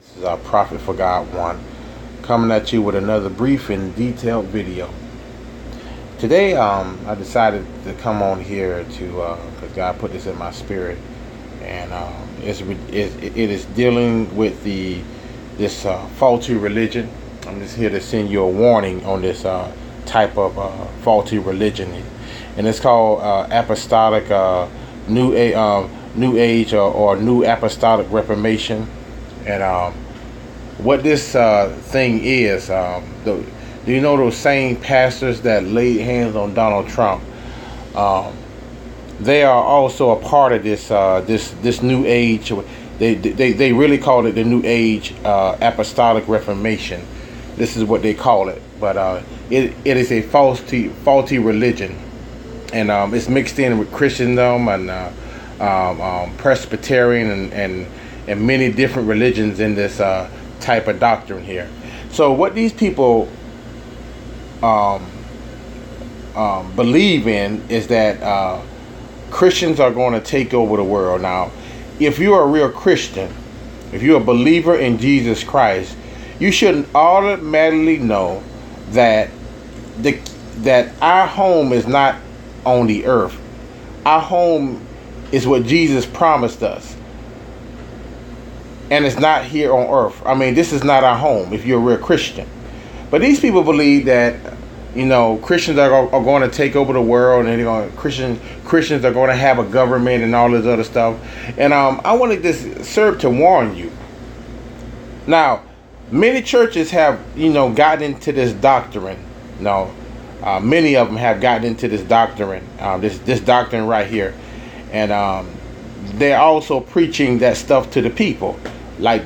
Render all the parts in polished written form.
This is our Prophet for God 1, coming at you with another brief and detailed video. Today, I decided to come on here to, because God put this in my spirit, and it is dealing with this faulty religion. I'm just here to send you a warning on this type of faulty religion, and it's called Apostolic New Age or New Apostolic Reformation. And what this thing is, do you know those same pastors that laid hands on Donald Trump? They are also a part of this New Age. They really call it the New Age Apostolic Reformation. This is what they call it, but it is a faulty religion, and it's mixed in with Christendom and Presbyterian and many different religions in this type of doctrine here. So what these people believe in is that Christians are going to take over the world. Now, if you're a real Christian, if you're a believer in Jesus Christ, you should automatically know that our home is not on the earth. Our home is what Jesus promised us. And it's not here on earth. I mean, this is not our home if you're a real Christian. But these people believe that, Christians are going to take over the world, and Christians are going to have a government and all this other stuff. And I want to just serve to warn you. Now, many churches have, gotten into this doctrine. Many of them have gotten into this doctrine, this doctrine right here. And they're also preaching that stuff to the people, like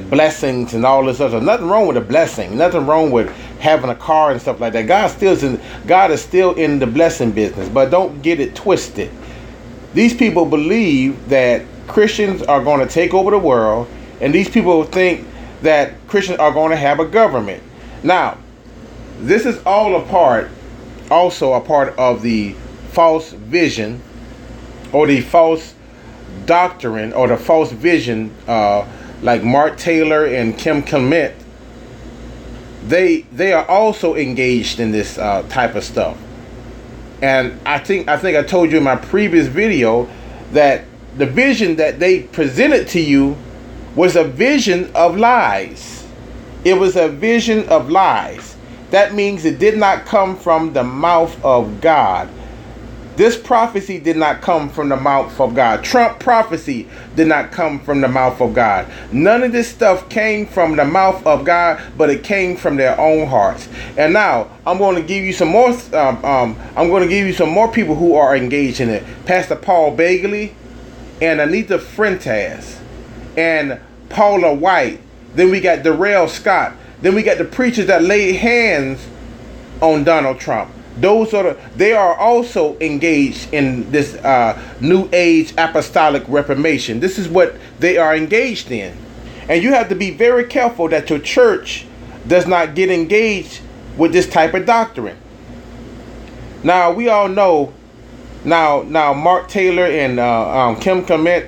blessings and all this other. Nothing wrong with a blessing. Nothing wrong with having a car and stuff like that. God is still in the blessing business, but don't get it twisted. These people believe that Christians are going to take over the world, and these people think that Christians are going to have a government. Now, this is also a part of the false vision, or the false doctrine, or the false vision, like Taylor and Kim Clement. They are also engaged in this type of stuff. And I think I told you in my previous video that the vision that they presented to you was a vision of lies. It was a vision of lies. That means it did not come from the mouth of God. This prophecy did not come from the mouth of God. Trump prophecy did not come from the mouth of God. None of this stuff came from the mouth of God, but it came from their own hearts. And now I'm going to give you some more. I'm going to give you some more people who are engaged in it. Pastor Paul Bagley and Anita Fuentes and Paula White. Then we got Darrell Scott. Then we got the preachers that laid hands on Donald Trump. They are also engaged in this New Age Apostolic Reformation. This is what they are engaged in. And you have to be very careful that your church does not get engaged with this type of doctrine. Now, we all know, now Taylor and Kim Clement,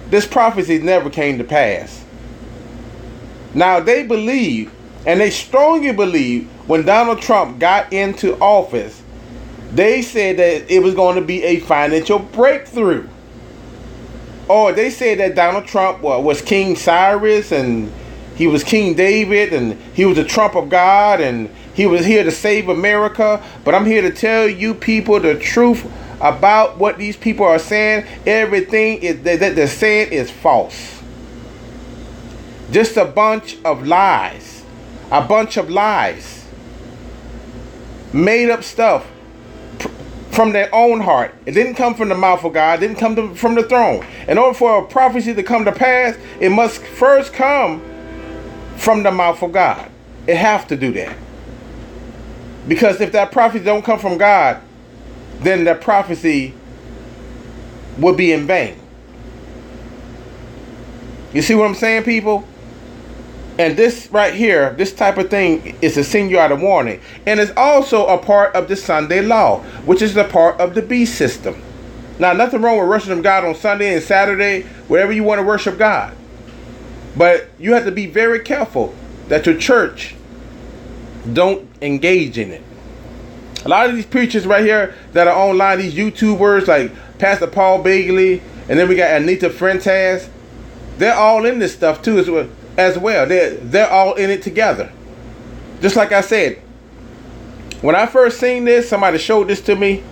this prophecy never came to pass. Now, they believe, and they strongly believe, when Donald Trump got into office, they said that it was going to be a financial breakthrough. Or they said that Donald Trump was King Cyrus, and he was King David, and he was the Trump of God, and he was here to save America. But I'm here to tell you people the truth about what these people are saying. Everything that they're saying is false. Just a bunch of lies. A bunch of lies. Made up stuff from their own heart. It didn't come from the mouth of God. It didn't come from the throne. In order for a prophecy to come to pass, it must first come from the mouth of God. It have to do that. Because if that prophecy don't come from God, then that prophecy would be in vain. You see what I'm saying, people? And this right here, this type of thing is to send you out a warning. And it's also a part of the Sunday law, which is a part of the beast system. Now, nothing wrong with worshiping God on Sunday and Saturday, wherever you want to worship God. But you have to be very careful that your church don't engage in it. A lot of these preachers right here that are online, these YouTubers like Pastor Paul Bagley, and then we got Anita Fuentes, they're all in this stuff too as well. They're all in it together. Just like I said, when I first seen this, somebody showed this to me,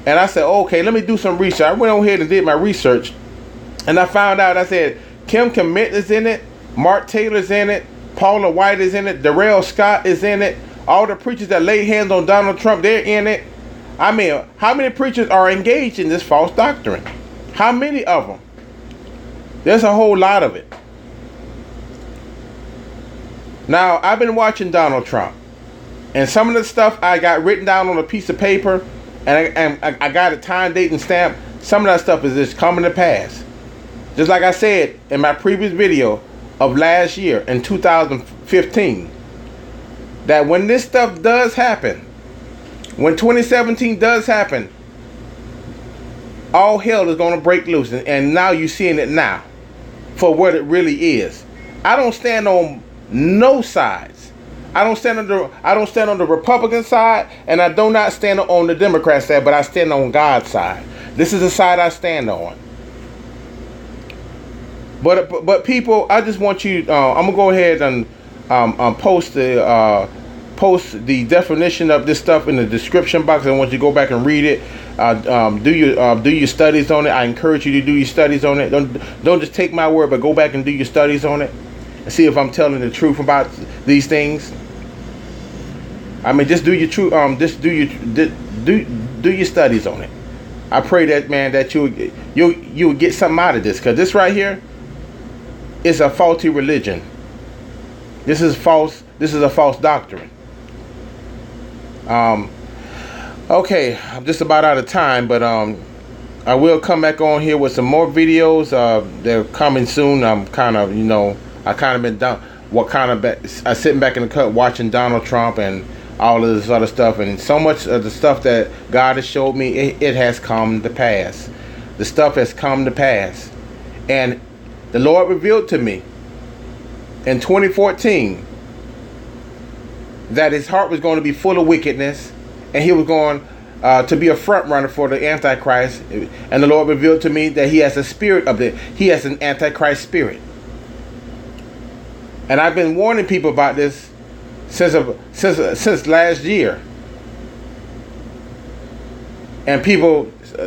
and I said, okay, let me do some research. I went on here and did my research, and I found out, I said, Kim Clement is in it, Mark Taylor's in it, Paula White is in it, Darrell Scott is in it, all the preachers that laid hands on Donald Trump, they're in it. I mean, how many preachers are engaged in this false doctrine? How many of them? There's a whole lot of it. Now, I've been watching Donald Trump, and some of the stuff I got written down on a piece of paper, and I got a time, date, and stamp. Some of that stuff is just coming to pass. Just like I said in my previous video of last year, in 2015, that when this stuff does happen, when 2017 does happen, all hell is going to break loose. And now you're seeing it now for what it really is. I don't stand on no sides. I don't stand on the Republican side, and I do not stand on the Democrat side, but I stand on God's side. This is the side I stand on. But people, I just want you. I'm gonna go ahead and post the definition of this stuff in the description box. I want you to go back and read it. Do your studies on it. I encourage you to do your studies on it. Don't just take my word, but go back and do your studies on it and see if I'm telling the truth about these things. I mean, just do your just do your studies on it. I pray that, man, that you'll get something out of this, because this right here is a faulty religion. This is false. This is a false doctrine. Okay, I'm just about out of time, but I will come back on here with some more videos. They're coming soon. I'm kind of, I kind of been done. I sitting back in the cut watching Donald Trump and all of this other stuff, and so much of the stuff that God has showed me, it has come to pass. The stuff has come to pass, and the Lord revealed to me in 2014 that his heart was going to be full of wickedness, and he was going to be a front runner for the Antichrist. And the Lord revealed to me that he has a spirit he has an Antichrist spirit. And I've been warning people about this since last year. And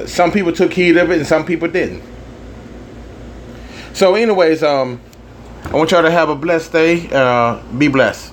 some people took heed of it and some people didn't. So anyways, I want y'all to have a blessed day. Be blessed.